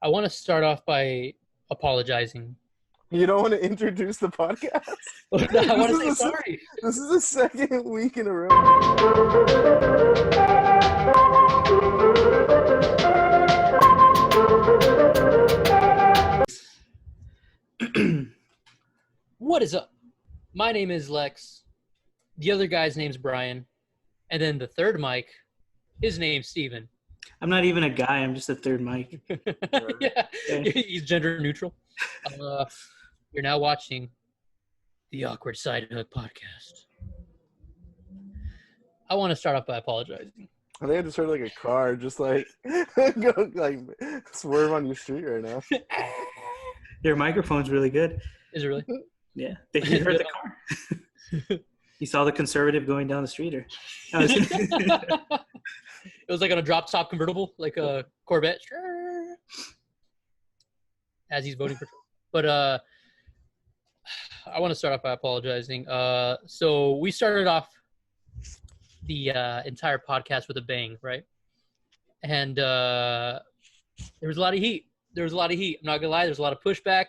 I want to start off by apologizing. You don't want to introduce the podcast? I want to say This is sorry. this is the second week in a row. What is up? My name is Lex. The other guy's name's Brian. And then the third Mike, his name's Steven. I'm not even a guy. I'm just a third mic. Yeah, he's gender neutral. You're now watching the AwkwardSideHug podcast. I want to start off by apologizing. I think I just heard like a car just like go like swerve on your street right now. Your microphone's really good. Is it really? Yeah. They heard the car. You saw the conservative going down the street, or? It was like on a drop top convertible, like a Corvette. As he's voting for Trump. But I want to start off by apologizing. So we started off the entire podcast with a bang, right? And there was a lot of heat. I'm not gonna lie. There's a lot of pushback,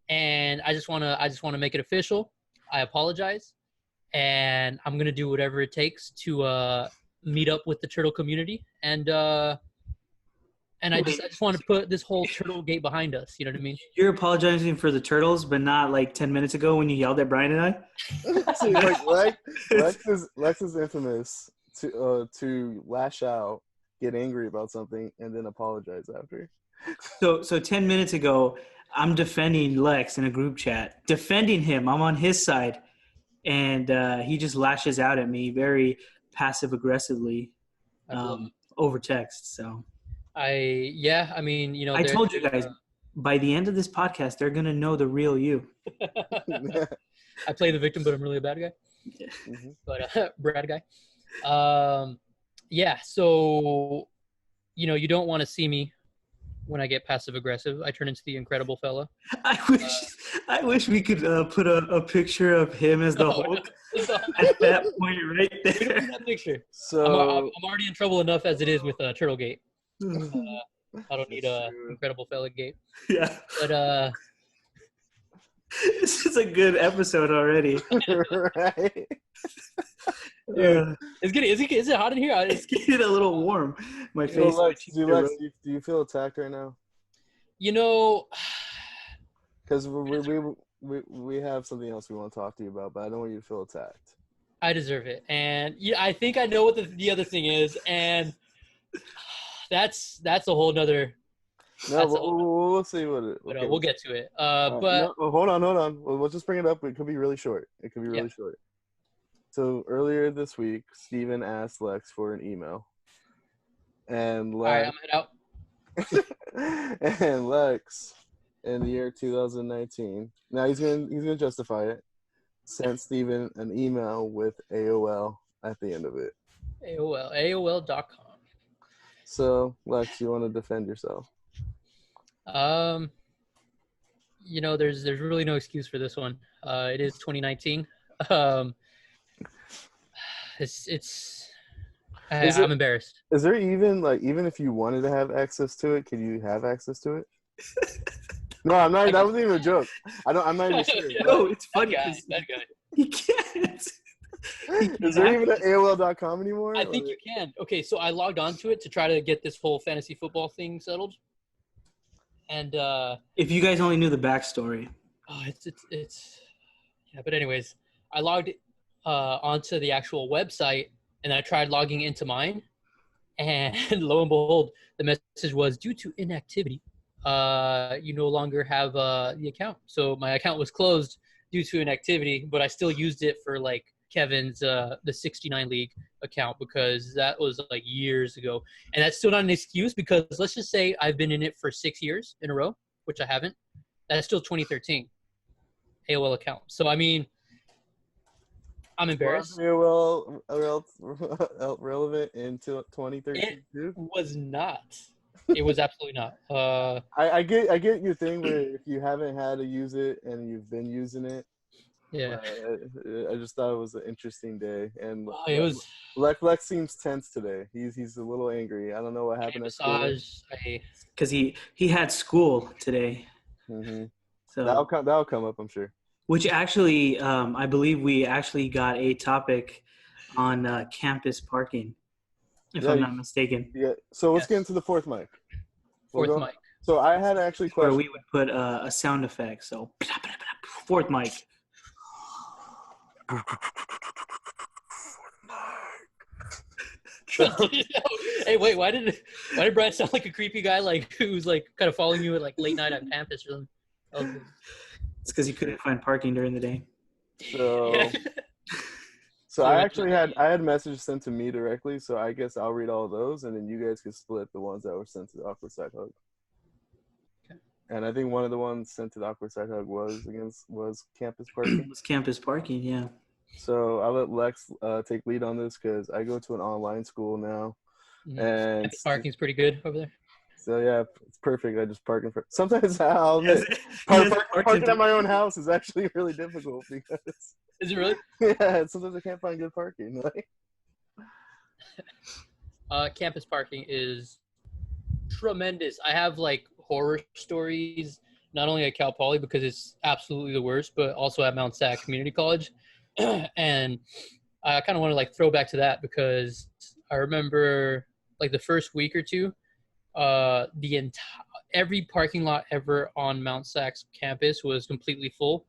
and I just wanna make it official. I apologize, and I'm gonna do whatever it takes to meet up with the turtle community, and I just want to put this whole TurtleGate behind us. You know what I mean? You're apologizing for the turtles, but not like 10 minutes ago when you yelled at Brian and I. See, like Lex is infamous to lash out, get angry about something, and then apologize after. So 10 minutes ago, I'm defending Lex in a group chat, defending him. I'm on his side, and he just lashes out at me very passive aggressively over text. So I mean, you know, I told you guys by the end of this podcast, they're gonna know the real you. I play the victim, but I'm really a bad guy. Yeah. Mm-hmm. But Brad guy. Yeah. So, you know, you don't want to see me when I get passive aggressive. I turn into the incredible fella. I wish we could put a picture of him as the Hulk at that point right We don't there. need that picture. So I'm already in trouble enough as it is with TurtleGate. I don't need a incredible fella gate. Yeah. But This is a good episode already. right. Yeah. is it hot in here? It's getting a little warm. My So, face. Lex, do you feel attacked right now? You know, Because we have something else we want to talk to you about, but I don't want you to feel attacked. I deserve it, and yeah, I think I know what the other thing is, and that's a whole nother. No, we'll see what it. But okay, we'll get to it. But no, hold on. We'll just bring it up. It could be really short. Short. So earlier this week, Steven asked Lex for an email, and all right, Lex, I'm gonna head out. and Lex, in the year 2019, now he's gonna justify it, sent Steven an email with AOL at the end of it. AOL.com. So Lex, you want to defend yourself? You know, there's really no excuse for this one. It is 2019. I'm embarrassed. Is there even if you wanted to have access to it, can you have access to it? No, I'm not. That wasn't even a joke. I'm not even sure. No, it's funny. That guy. He can't. Is there even an AOL.com anymore? I think you can. Okay, so I logged onto it to try to get this whole fantasy football thing settled. And If you guys only knew the backstory. oh, it's yeah. But anyways, I logged onto the actual website, and I tried logging into mine, and lo and behold, the message was due to inactivity. You no longer have the account. So my account was closed due to inactivity, but I still used it for like Kevin's the 69 league account because that was like years ago. And that's still not an excuse because let's just say I've been in it for 6 years in a row, which I haven't. That's still 2013 AOL account. So I mean, I'm embarrassed. Was AOL relevant in 2013 It too? was not. It was absolutely not. I get your thing where if you haven't had to use it and you've been using it, Yeah. I just thought it was an interesting day, and It was Lex seems tense today. He's a little angry. I don't know what happened at school. massage. Because he had school today. Mm-hmm. So That'll come up, I'm sure. which actually, I believe we actually got a topic on campus parking, if I'm not mistaken. Yeah. So let's get into the fourth mic. Fourth mic. So I had actually where we would put a sound effect. So fourth mic. Hey, wait! Why did Brad sound like a creepy guy, like who's like kind of following you at like late night on campus or something? It's because he couldn't find parking during the day. So I actually had messages sent to me directly, so I guess I'll read all those, and then you guys can split the ones that were sent to the Awkward Side Hug. Okay. And I think one of the ones sent to the Awkward Side Hug was campus parking. It was campus parking, yeah. So I'll let Lex take lead on this because I go to an online school now, and campus parking's pretty good over there. So yeah, it's perfect. I just park in front. Sometimes I'll admit, parking at my own house is actually really difficult because. Is it really? Yeah, sometimes I can't find good parking. Campus parking is tremendous. I have like horror stories, not only at Cal Poly because it's absolutely the worst, but also at Mount Sac Community College. And I kind of want to like throw back to that because I remember like the first week or two, every parking lot ever on Mount Sac's campus was completely full.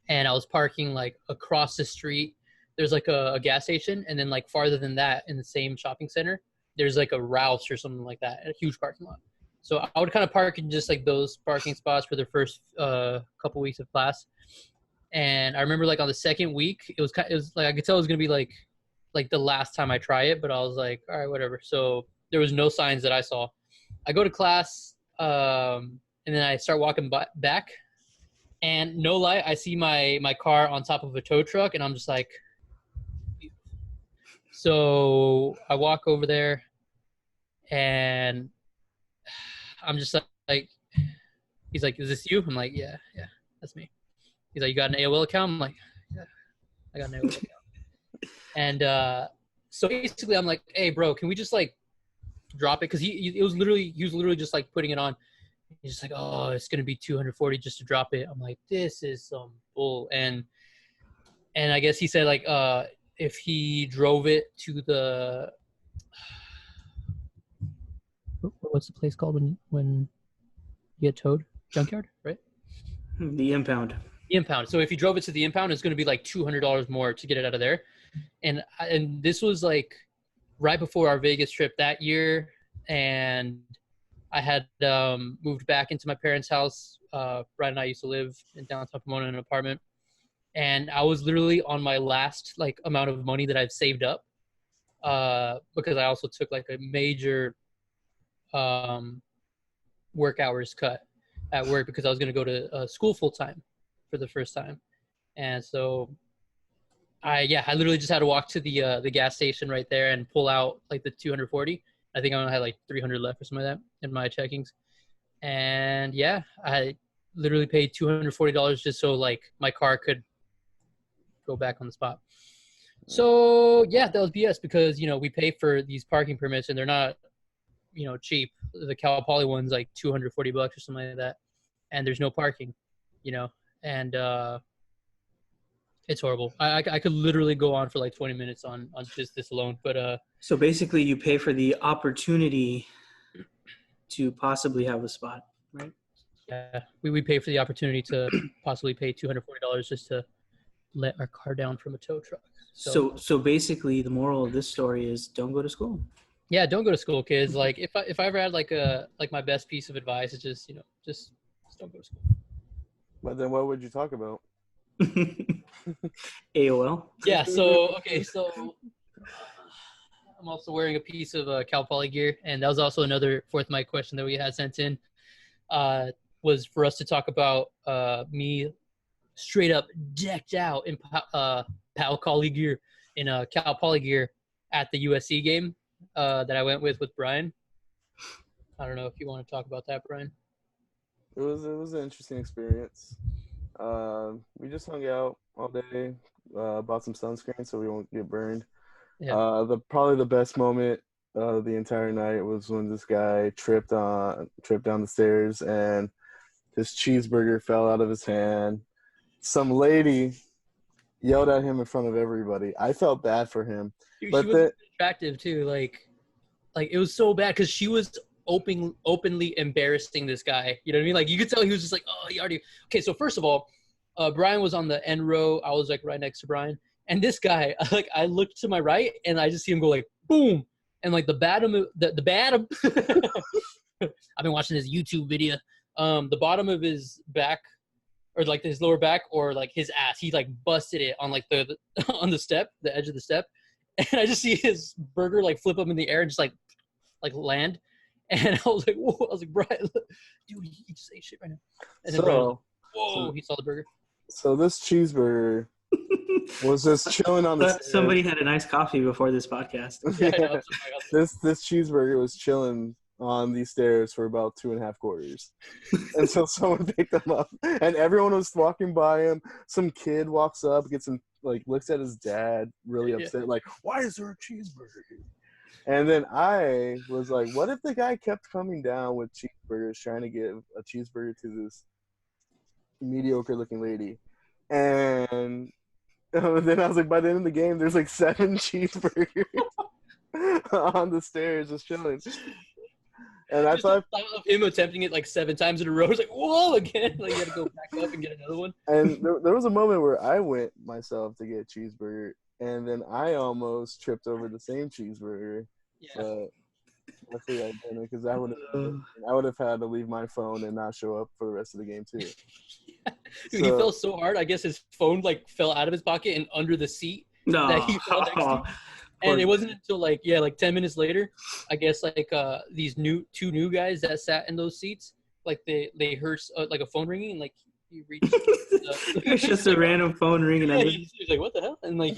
And I was parking like across the street. There's like a gas station, and then like farther than that in the same shopping center, there's like a Ralph's or something like that, a huge parking lot. So I would kind of park in just like those parking spots for the first couple weeks of class. And I remember like on the second week, it was like I could tell it was gonna be like the last time I try it, but I was like, all right, whatever. So there was no signs that I saw. I go to class, and then I start walking back. And no lie, I see my car on top of a tow truck, and I'm just like, so I walk over there, and I'm just like, he's like, is this you? I'm like, yeah, that's me. He's like, you got an AOL account? I'm like, yeah, I got an AOL account. And so basically, I'm like, hey, bro, can we just like drop it? Because he was literally just like putting it on. He's just like, oh, it's gonna be $240 just to drop it. I'm like, this is some bull. And I guess he said like, if he drove it to the what's the place called when you get towed? Junkyard, right? The impound. The impound. So if he drove it to the impound, it's gonna be like $200 more to get it out of there. And this was like right before our Vegas trip that year, and I had moved back into my parents' house. Brad and I used to live in downtown Pomona in an apartment. And I was literally on my last like amount of money that I've saved up because I also took like a major work hours cut at work because I was going to go to school full time for the first time. And so I literally just had to walk to the gas station right there and pull out like the $240. I think I only had like $300 left or something like that in my checkings. And yeah, I literally paid $240 just so like my car could go back on the spot. So yeah, that was BS because, we pay for these parking permits and they're not, cheap. The Cal Poly one's like $240 or something like that. And there's no parking, and it's horrible. I could literally go on for like 20 minutes on just this alone. But so basically you pay for the opportunity to possibly have a spot, right? Yeah, we pay for the opportunity to possibly pay $240 just to let our car down from a tow truck. So basically the moral of this story is don't go to school. Yeah, don't go to school, kids. Like if I ever had like my best piece of advice is just just don't go to school. But then what would you talk about? AOL. Yeah. So okay. So I'm also wearing a piece of Cal Poly gear, and that was also another fourth mic question that we had sent in. Was for us to talk about me straight up decked out in Cal Poly gear Cal Poly gear at the USC game that I went with Brian. I don't know if you want to talk about that, Brian. It was an interesting experience. We just hung out all day. Bought some sunscreen so we won't get burned. Yeah. Probably the best moment of the entire night was when this guy tripped down the stairs and his cheeseburger fell out of his hand. Some lady yelled at him in front of everybody. I felt bad for him, She but was attractive too. Like it was so bad because she was openly embarrassing this guy. You know what I mean? Like you could tell he was just like, oh, he already. Okay, so first of all, Brian was on the end row. I was like right next to Brian, and this guy, like I looked to my right and I just see him go like boom, and like the bottom. I've been watching this YouTube video. The bottom of his back, or like his lower back, or like his ass, he like busted it on like the on the step, the edge of the step, and I just see his burger like flip up in the air and just like land. And I was like, whoa! I was like, Brian, dude, he just ate shit right now. And then Brian was like, whoa! He saw the burger. So this cheeseburger was just chilling on the stairs. Somebody had a nice coffee before this podcast. Yeah, this cheeseburger was chilling on these stairs for about 2.5 quarters until someone picked them up, and everyone was walking by him. Some kid walks up, gets him, like looks at his dad, really upset, like, why is there a cheeseburger here? And then I was like, what if the guy kept coming down with cheeseburgers, trying to give a cheeseburger to this mediocre looking lady? And then I was like, by the end of the game, there's like 7 cheeseburgers on the stairs just chilling. And I thought of him attempting it like 7 times in a row. I was like, whoa, again. Like, you got to go back up and get another one. And there was a moment where I went myself to get a cheeseburger, and then I almost tripped over the same cheeseburger. Yeah. But luckily I didn't, because I would have had to leave my phone and not show up for the rest of the game too. Yeah. Dude, he fell so hard. I guess his phone like fell out of his pocket and under the seat that he fell next to. And it wasn't until like 10 minutes later, I guess like these two new guys that sat in those seats, like they heard like a phone ringing, and like he reached. It's just a random phone ringing. Yeah, he's like, what the hell? And like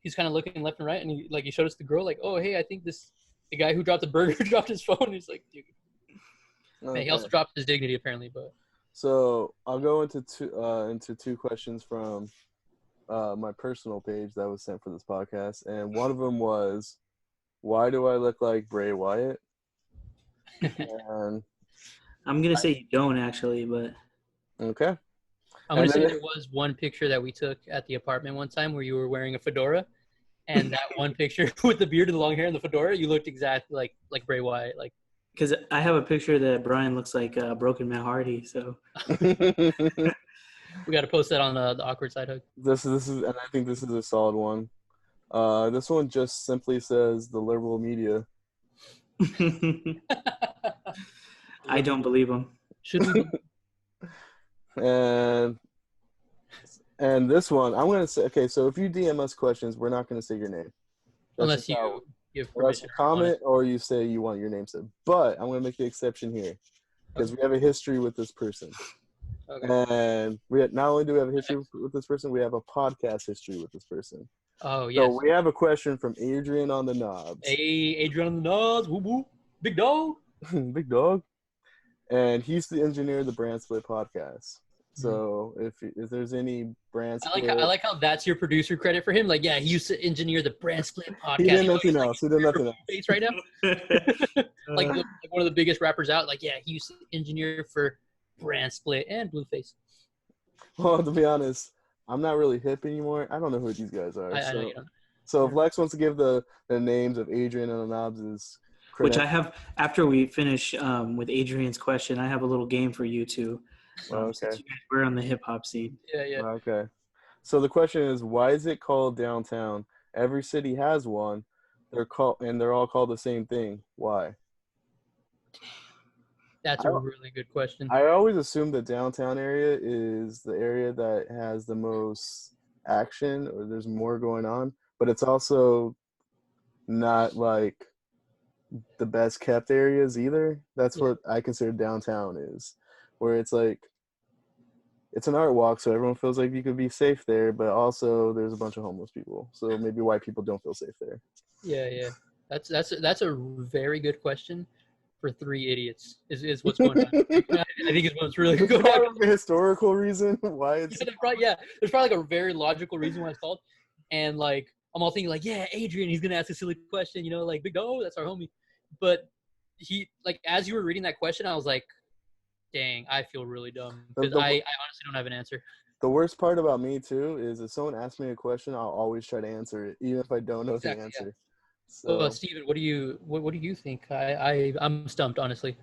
he's kind of looking left and right, and he showed us the girl, like, oh hey, I think the guy who dropped the burger dropped his phone. He's like, dude. Okay. Man, he also dropped his dignity apparently, but. So I'll go into two questions from my personal page that was sent for this podcast, and one of them was, why do I look like Bray Wyatt? And I'm gonna say you don't actually, but okay. I'm gonna say there was one picture that we took at the apartment one time where you were wearing a fedora, and that one picture with the beard and the long hair and the fedora, you looked exactly like Bray Wyatt, like. Because I have a picture that Brian looks like Broken Matt Hardy, so. We got to post that on the Awkward Side Hug. This is, and I think this is a solid one. This one just simply says the liberal media. I don't believe him. Should we? And this one, I'm gonna say, okay. So if you DM us questions, we're not gonna say your name, unless you give permission. Unless you comment or you say you want your name said. But I'm gonna make the exception here because we have a history with this person. Okay. And not only do we have a history with this person, we have a podcast history with this person. Oh, yes. So we have a question from Adrian on the Knobs. Hey, Adrian on the Knobs. Woo woo. Big dog. Big dog. And he's the engineer of the Brand Split podcast. So if there's any Brand Split... I like how that's your producer credit for him. Like, yeah, he used to engineer the Brand Split podcast. He did nothing else. He did nothing else. Face right now. like one of the biggest rappers out. Like, yeah, he used to engineer for Brand Split and Blueface. Well, to be honest, I'm not really hip anymore. I don't know who these guys are. I know you don't. So if Lex wants to give the names of Adrian and the Knobs' which I have, after we finish with Adrian's question, I have a little game for you two. Okay. Since you guys were on the hip hop scene. Yeah. Okay. So the question is, why is it called downtown? Every city has one. They're all called the same thing. Why? That's a really good question. I always assume the downtown area is the area that has the most action, or there's more going on, but it's also not like the best kept areas either. That's what I consider downtown is, where it's like, it's an art walk, so everyone feels like you could be safe there, but also there's a bunch of homeless people, so maybe white people don't feel safe there. Yeah. That's a very good question. for three idiots is what's going on. I think is what's really There's going on. probably a historical reason why it's. There's probably like a very logical reason why it's called. And like I'm all thinking like, yeah, Adrian, he's gonna ask a silly question, you know, like Big Dog, that's our homie. But he like as you were reading that question, I was like, dang, I feel really dumb because I honestly don't have an answer. The worst part about me too is if someone asks me a question, I'll always try to answer it, even if I don't know the answer. Yeah. So, Steven, what do you think? I'm stumped, honestly.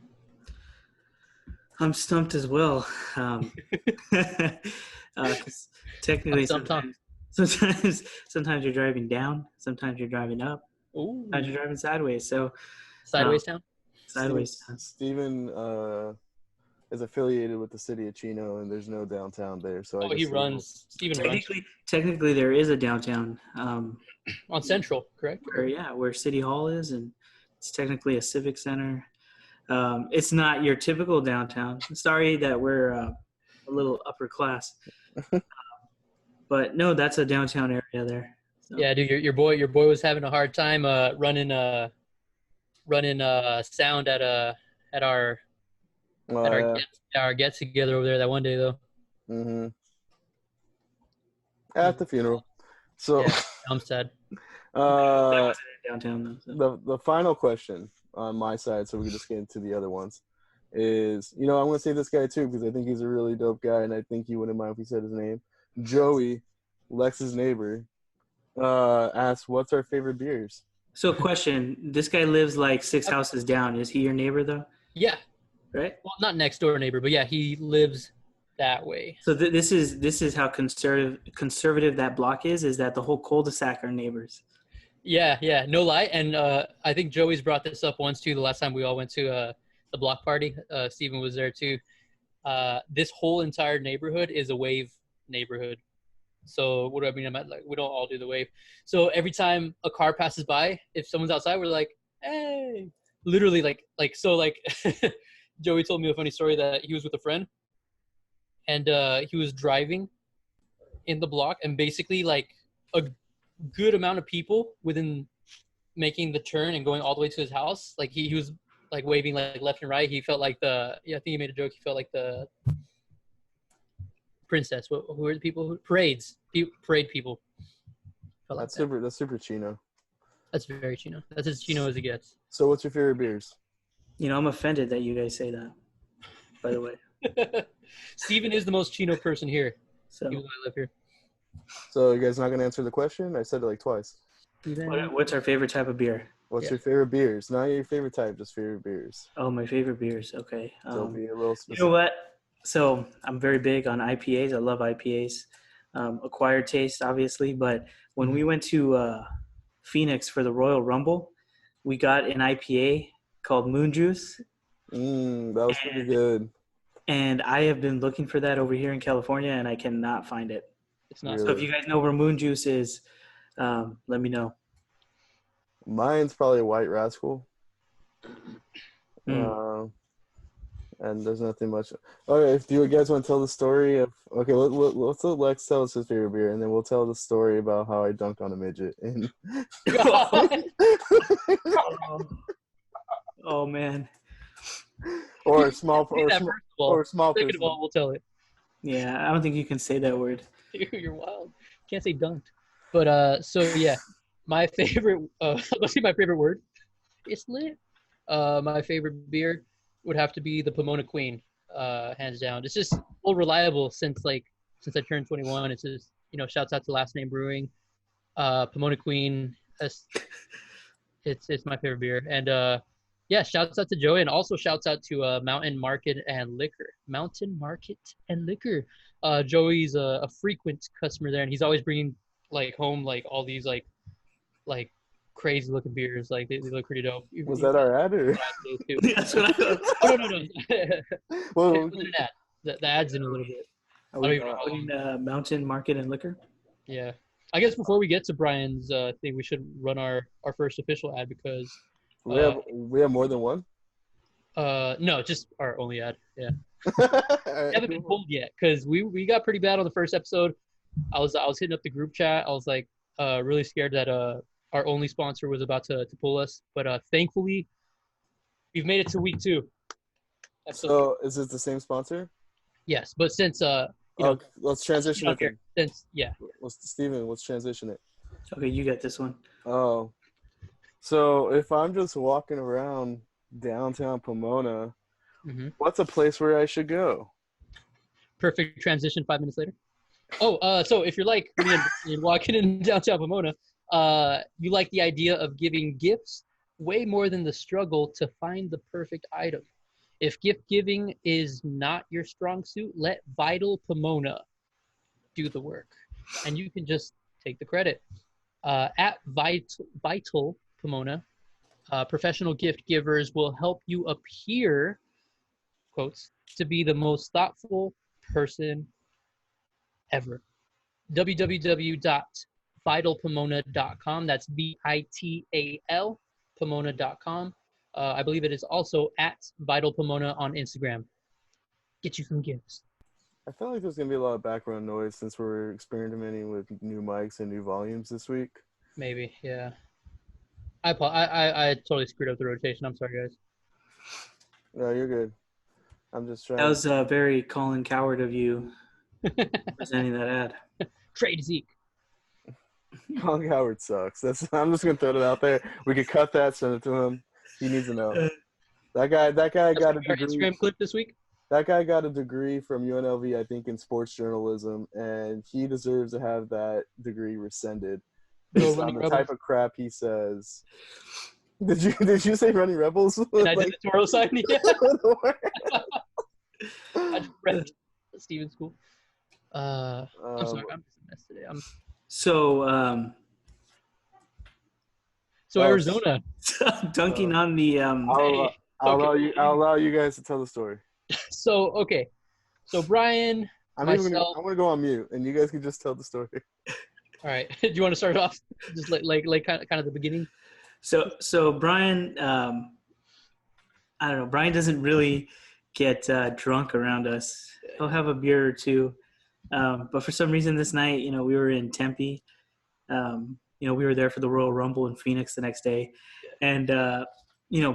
I'm stumped as well. 'Cause technically, sometimes you're driving down, sometimes you're driving up, sometimes you're driving sideways. So sideways town. Sideways. Steven is affiliated with the city of Chino, and there's no downtown there. So Steven runs. Technically, there is a downtown. On Central, correct? Where City Hall is, and it's technically a civic center. It's not your typical downtown. Sorry that we're a little upper class, but no, that's a downtown area there. So. Yeah, dude, your boy was having a hard time running sound at our get together over there that one day though. Mm-hmm. At the funeral. So yeah, I'm sad. That wasn't in downtown though. So. The final question on my side, so we can just get into the other ones, is I'm gonna say this guy too because I think he's a really dope guy, and I think he wouldn't mind if we said his name. Joey, Lex's neighbor, asked, "What's our favorite beers?" So, question: this guy lives like 6 houses down. Is he your neighbor though? Yeah. Right. Well, not next door neighbor, but yeah, he lives that way. So this is how conservative that block is. Is that the whole cul-de-sac are neighbors? Yeah, no lie. And I think Joey's brought this up once too. The last time we all went to the block party, Steven was there too. This whole entire neighborhood is a wave neighborhood. So what do I mean? We don't all do the wave. So every time a car passes by, if someone's outside, we're like, hey, literally like Joey told me a funny story that he was with a friend, and he was driving in the block, and basically like a good amount of people within making the turn and going all the way to his house, like he was like waving like left and right. He felt like I think he made a joke. He felt like the princess. Who are the people who parade people? That's super Chino. That's very Chino. That's as Chino as it gets. So what's your favorite beers? I'm offended that you guys say that, by the way. Steven is the most Chino person here. So even though I live here. So you guys not gonna answer the question? I said it like twice. What's our favorite type of beer? What's your favorite beers? Not your favorite type, just favorite beers. Oh, my favorite beers. Okay. So be a little specific. You know what? So I'm very big on IPAs. I love IPAs. Acquired taste, obviously. But when we went to Phoenix for the Royal Rumble, we got an IPA called Moon Juice. That was pretty good. And I have been looking for that over here in California, and I cannot find it. It's not. Really? So if you guys know where Moon Juice is, let me know. Mine's probably White Rascal. And there's nothing much. Okay, if you guys want to tell the story of, let's let Lex tell us his favorite beer, and then we'll tell the story about how I dunked on a midget. Oh man. Or a small Second person. of all, we'll tell it. Yeah, I don't think you can say that word. Dude, you're wild. Can't say dunked. But so yeah, my favorite. Let's see, my favorite word. It's lit. My favorite beer would have to be the Pomona Queen, hands down. It's just all reliable since I turned 21. It's just shouts out to Last Name Brewing, Pomona Queen. It's my favorite beer, and yeah, shouts out to Joey, and also shouts out to Mountain Market and Liquor. Mountain Market and Liquor. Joey's a frequent customer there, and he's always bringing home all these like crazy looking beers. Like they look pretty dope. Was that our ad or? That's what I thought. Oh, no. Well, it was an ad. The ad's in a little bit. Are we putting Mountain Market and Liquor? Yeah. I guess before we get to Brian's thing, we should run our first official ad because we have more than one. No, just our only ad. Yeah. Right, haven't been pulled yet because we got pretty bad on the first episode. I was hitting up the group chat. I was like really scared that our only sponsor was about to pull us, but thankfully, we've made it to week 2. So is it the same sponsor? Yes, but since let's transition it then. Steven, let's transition it. Okay, you get this one. Oh, so if I'm just walking around downtown Pomona, what's a place where I should go? Perfect transition 5 minutes later. So if you're like me and you're walking in downtown Pomona, you like the idea of giving gifts way more than the struggle to find the perfect item. If gift giving is not your strong suit, let Vital Pomona do the work, and you can just take the credit. At Vital Pomona, professional gift givers will help you appear, quotes, to be the most thoughtful person ever. www.vitalpomona.com. That's VITAL Pomona.com. I believe it is also at Vital Pomona on Instagram. Get you some gifts. I feel like there's going to be a lot of background noise since we're experimenting with new mics and new volumes this week. Maybe, yeah. I totally screwed up the rotation. I'm sorry, guys. No, you're good. I'm just trying. That was very Colin Coward of you presenting that ad. Trade Zeke. Colin Coward sucks. I'm just going to throw it out there. We could cut that, send it to him. He needs to know. That guy got a degree. Instagram clip this week. That guy got a degree from UNLV, I think, in sports journalism, and he deserves to have that degree rescinded. Based on the type of crap he says. Did you say Running Rebels? Did I do the Toro sign? Yeah. I just read Steven School. I'm sorry, I'm just a mess today. So Arizona. Dunking on the I'll allow you guys to tell the story. So Brian, I'm going to go on mute, and you guys can just tell the story. All right. Do you want to start off just like kind of the beginning? So Brian, I don't know. Brian doesn't really get drunk around us. He'll have a beer or two, but for some reason this night, we were in Tempe. We were there for the Royal Rumble in Phoenix the next day, and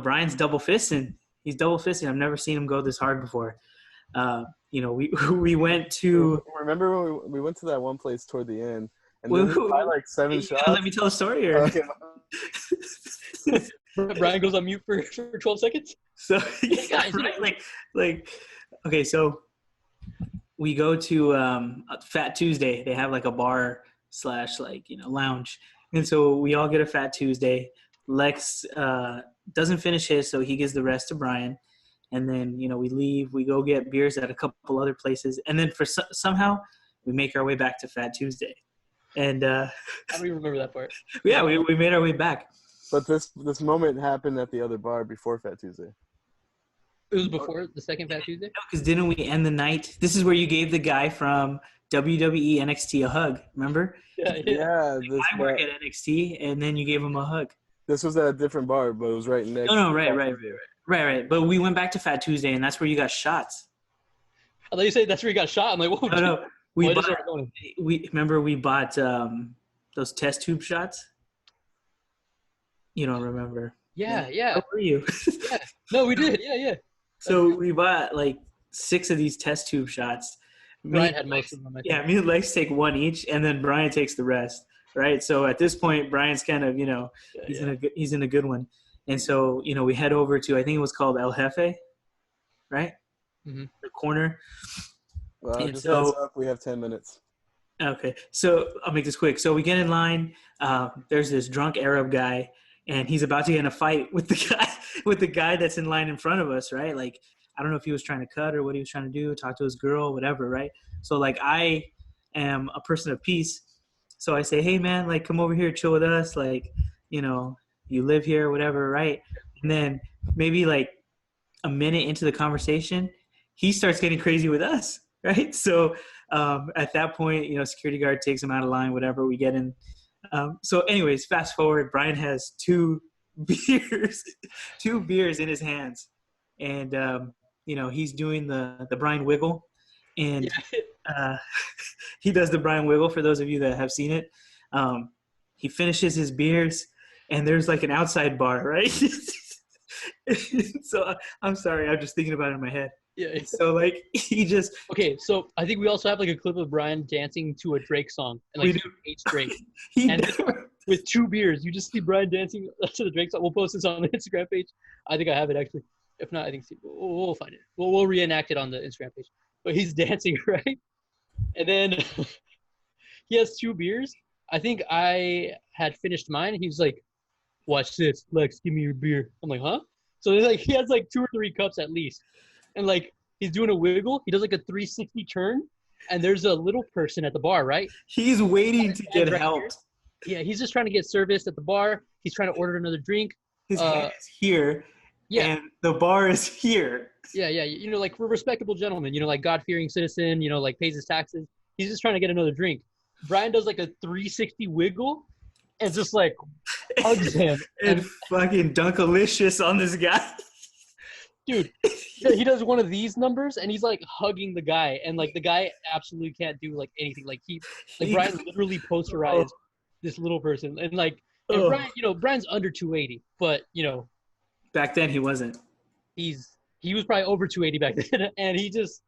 Brian's double fisting. He's double fisting. I've never seen him go this hard before. We went to. Remember when we went to that one place toward the end, and then we had like 7 shots. Let me tell a story. Or? Okay. Brian goes on mute for 12 seconds. So okay, so we go to Fat Tuesday. They have like a bar / lounge, and so we all get a Fat Tuesday. Lex doesn't finish his, so he gives the rest to Brian, and then we leave. We go get beers at a couple other places, and then somehow we make our way back to Fat Tuesday. And I don't even remember that part. Yeah, we made our way back. But this moment happened at the other bar before Fat Tuesday. It was before the second Fat Tuesday? No, because didn't we end the night? This is where you gave the guy from WWE NXT a hug, remember? Yeah. I work at NXT, and then you gave him a hug. This was at a different bar, but it was right next. No, right. But we went back to Fat Tuesday, and that's where you got shots. I thought you said that's where you got shot. I'm like, whoa. No. We bought those test tube shots. You don't remember? Yeah. How were you? Yeah. No, we did. Yeah. So we bought like 6 of these test tube shots. Brian had most of them. Yeah, me and Lex take 1 each, and then Brian takes the rest. Right. So at this point, Brian's kind of, he's in a good one. And so, we head over to, I think it was called El Jefe, right? Mm-hmm. The corner. Well, just heads up, we have 10 minutes. Okay. So I'll make this quick. So we get in line. There's this drunk Arab guy, and he's about to get in a fight with the guy that's in line in front of us, right? Like, I don't know if he was trying to cut or what he was trying to do, talk to his girl, whatever, right? So, like, I am a person of peace. So I say, hey, man, like, come over here, chill with us. Like, you live here, whatever, right? And then maybe, like, a minute into the conversation, he starts getting crazy with us, right? So at that point, security guard takes him out of line, whatever, we get in. So anyways, fast forward, Brian has 2 beers in his hands. And, he's doing the Brine Wiggle. And he does the Brine Wiggle, for those of you that have seen it. He finishes his beers, and there's like an outside bar, right? So I'm sorry, I'm just thinking about it in my head. Yeah. So like he just Okay, so I think we also have like a clip of Brian dancing to a Drake song, and like We he hates Drake. he And with 2 beers, you just see Brian dancing to the Drake song. We'll post this on the Instagram page. I think I have it actually. If not, I think we'll find it. We'll reenact it on the Instagram page. But he's dancing, right? And then he has 2 beers. I think I had finished mine. He was like, "Watch this, Lex. Give me your beer." I'm like, "Huh?" So like he has like 2 or 3 cups at least, and like he's doing a wiggle. He does like a 360 turn, and there's a little person at the bar, right? he's waiting to get Right helped. Here. Yeah, he's just trying to get serviced at the bar. He's trying to order another drink. His hand is here, Yeah, and the bar is here. yeah. You know, like we're respectable gentlemen. You know, like God-fearing citizen. You know, like pays his taxes. He's just trying to get another drink. Brian does like a 360 wiggle, and just like hugs him. And fucking Dunkalicious on this guy. Dude, he does one of these numbers, and he's like hugging the guy, and like the guy absolutely can't do like anything. Like Brian literally posterized this little person, and like and Brian, you know, Brian's under 280, but you know, back then he wasn't. he was probably over 280 back then, and he just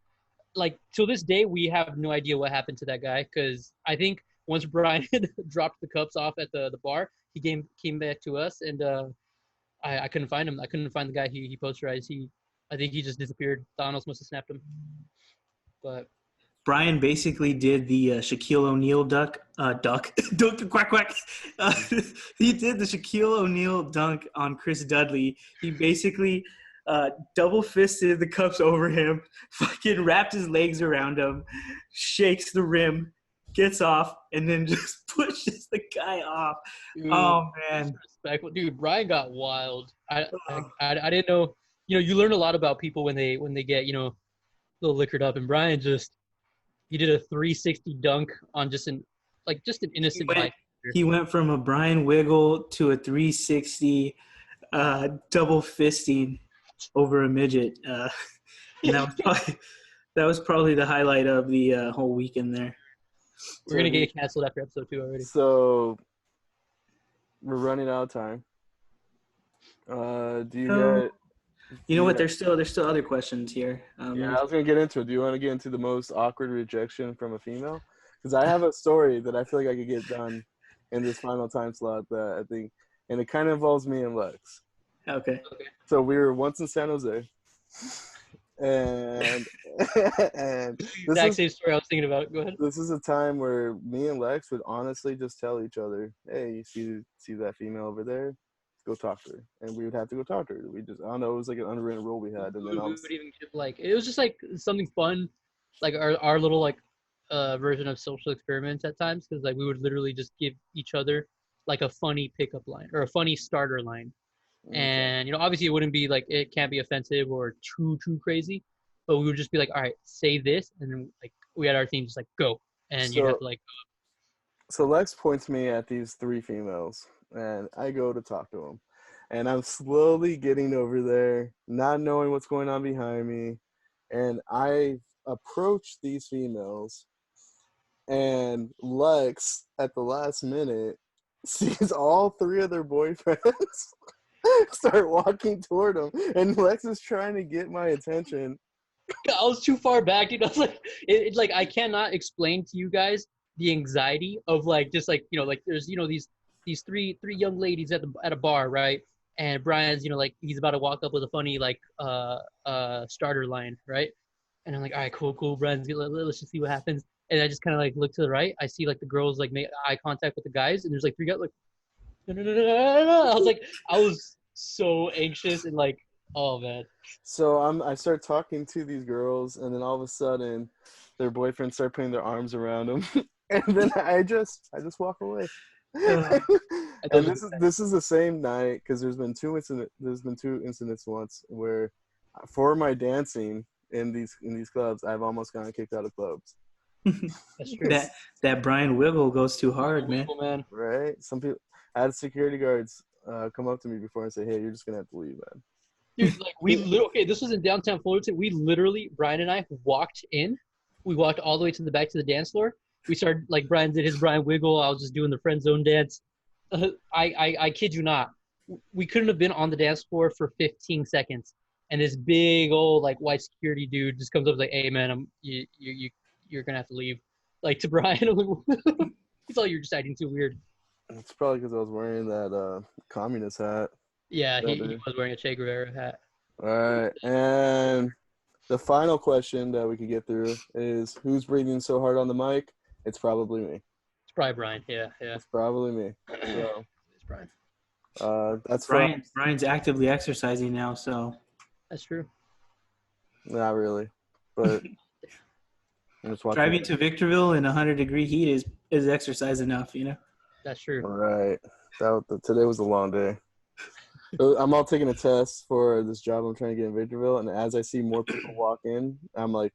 like till this day we have no idea what happened to that guy, because I think once Brian dropped the cups off at the bar, he came back to us, and I couldn't find him. I couldn't find the guy he posterized. I think he just disappeared. Thanos must have snapped him. But Brian basically did the Shaquille O'Neal dunk, quack quack. He did the Shaquille O'Neal dunk on Chris Dudley. He basically double fisted the cups over him, fucking wrapped his legs around him, shakes the rim, gets off, and then just pushes the guy off. Dude, oh man, respectful. Dude, Brian got wild. I didn't know. You know, you learn a lot about people when they get, you know, a little liquored up, and Brian he did a 360 dunk on just an innocent bike. He went from a Brine Wiggle to a 360 double fisting over a midget. And that was probably the highlight of the whole weekend there. We're going to get canceled after episode 2 already. So we're running out of time. You know what? There's still other questions here. Yeah, I was gonna get into it. Do you want to get into the most awkward rejection from a female? Because I have a story that I feel like I could get done in this final time slot that I think, and it kind of involves me and Lex. Okay. So we were once in San Jose, and exact same story I was thinking about. Go ahead. This is a time where me and Lex would honestly just tell each other, "Hey, you see that female over there? Go talk to her," and we would have to go talk to her. I don't know, it was like an unwritten rule we had, and then we would even like it was just like something fun, like our little like version of social experiments at times, because like we would literally just give each other like a funny pickup line or a funny starter line, and you know, obviously it wouldn't be like, it can't be offensive or too crazy, but we would just be like, all right, say this, and then like we had our team just like go, and you have to like. So Lex points me at these 3 females. And I go to talk to him. And I'm slowly getting over there, not knowing what's going on behind me. And I approach these females. And Lex, at the last minute, sees all 3 of their boyfriends start walking toward him. And Lex is trying to get my attention. I was too far back, dude. I was like, it's like I cannot explain to you guys the anxiety of like, just like, you know, like there's, you know, these three young ladies at a bar, right? And Brian's, you know, like he's about to walk up with a funny like starter line, right? And I'm like, all right, cool. Brian's good. Let's just see what happens. And I just kind of like look to the right. I see like the girls like make eye contact with the guys, and there's like 3 guys like, no. I was so anxious and like, oh man. So I start talking to these girls, and then all of a sudden, their boyfriends start putting their arms around them, and then I just walk away. And this is the same night, because there's been 2 incidents once where for my dancing in these clubs, I've almost gotten kicked out of clubs. That's true. That Brine Wiggle goes too hard, man. Right? Some people, I had security guards come up to me before and say, "Hey, you're just gonna have to leave, man." Dude, like this was in downtown Fullerton. We literally, Brian and I walked in. We walked all the way to the back to the dance floor. We started, like, Brian did his Brine Wiggle. I was just doing the friend zone dance. I kid you not. we couldn't have been on the dance floor for 15 seconds, and this big old like white security dude just comes up like, "Hey man, you're gonna have to leave." Like to Brian, he thought you were just acting too weird. It's probably because I was wearing that communist hat. Yeah, he was wearing a Che Guevara hat. All right, and the final question that we could get through is who's breathing so hard on the mic? It's probably me. It's probably Brian. Yeah. It's probably me. So, it's Brian. That's Brian. fine. Brian's actively exercising now, so That's true. Not really, but I'm just watching. Driving to Victorville in 100-degree heat is exercise enough, you know. That's true. All right, today was a long day. I'm all taking a test for this job I'm trying to get in Victorville, and as I see more people walk in, I'm like,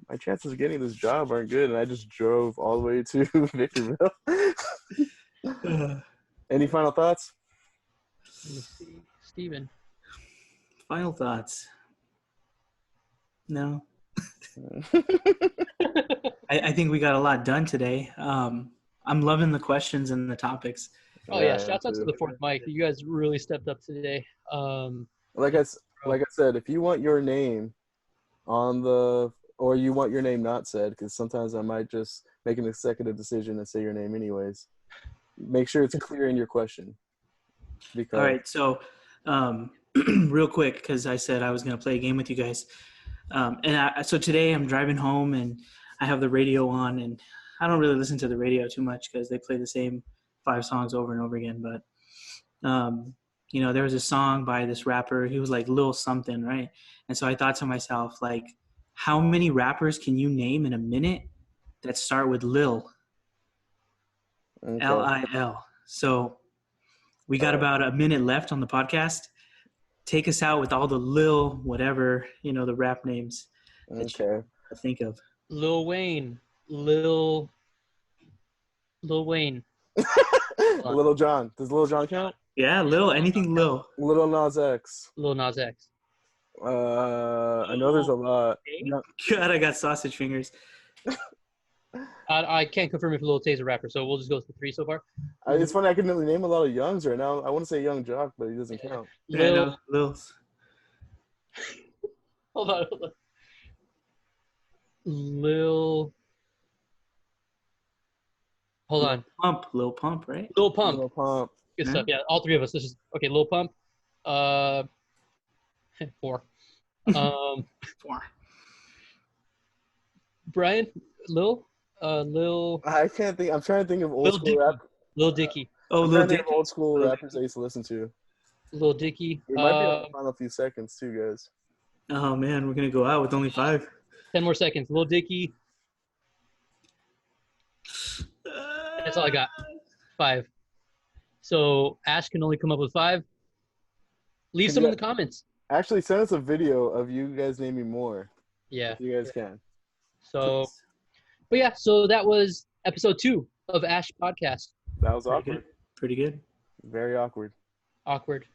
my chances of getting this job aren't good, and I just drove all the way to Victorville. Any final thoughts? Let me see. Steven. Final thoughts? No. I think we got a lot done today. I'm loving the questions and the topics. Oh yeah, shouts out to the fourth mic. You guys really stepped up today. Like I said, if you want your name on or you want your name not said, because sometimes I might just make an executive decision and say your name anyways. Make sure it's clear in your question. All right, so real quick, because I said I was going to play a game with you guys. So today I'm driving home and I have the radio on, and I don't really listen to the radio too much because they play the same 5 songs over and over again. But, there was a song by this rapper. He was like Lil something, right? And so I thought to myself, like, how many rappers can you name in a minute that start with Lil? Okay. L-I-L. So we got about a minute left on the podcast. Take us out with all the Lil whatever, the rap names that you think of. Lil Wayne. Lil Wayne. Little John. Does Little John count? Yeah, Lil. Anything Lil. Little Nas X. Lil Nas X. I know there's a lot. God, I got sausage fingers. I can't confirm if Lil Tay's a rapper, so we'll just go with 3 so far. It's funny, I can name a lot of Youngs right now. I want to say Young Jock, but he doesn't count. Lil. Hold on. Lil. Hold on. Lil Pump, right? Lil Pump. Lil Pump. Good stuff. Yeah, all 3 of us. Okay. Lil Pump. 4. 4. Brian. Lil. I can't think. I'm trying to think of old school rap. Lil Dicky. Oh, Lil Dicky. Old school rappers I used to listen to. Lil Dicky. We might be on the final few seconds too, guys. Oh man, we're gonna go out with only 5. 10 more seconds. Lil Dicky. That's all I got. 5. So Ash can only come up with 5. Leave some in the comments. Actually, send us a video of you guys naming more. Yeah. If you guys can. So, but yeah, so that was episode 2 of Ash Podcast. That was awkward. Pretty good. Very awkward. Awkward.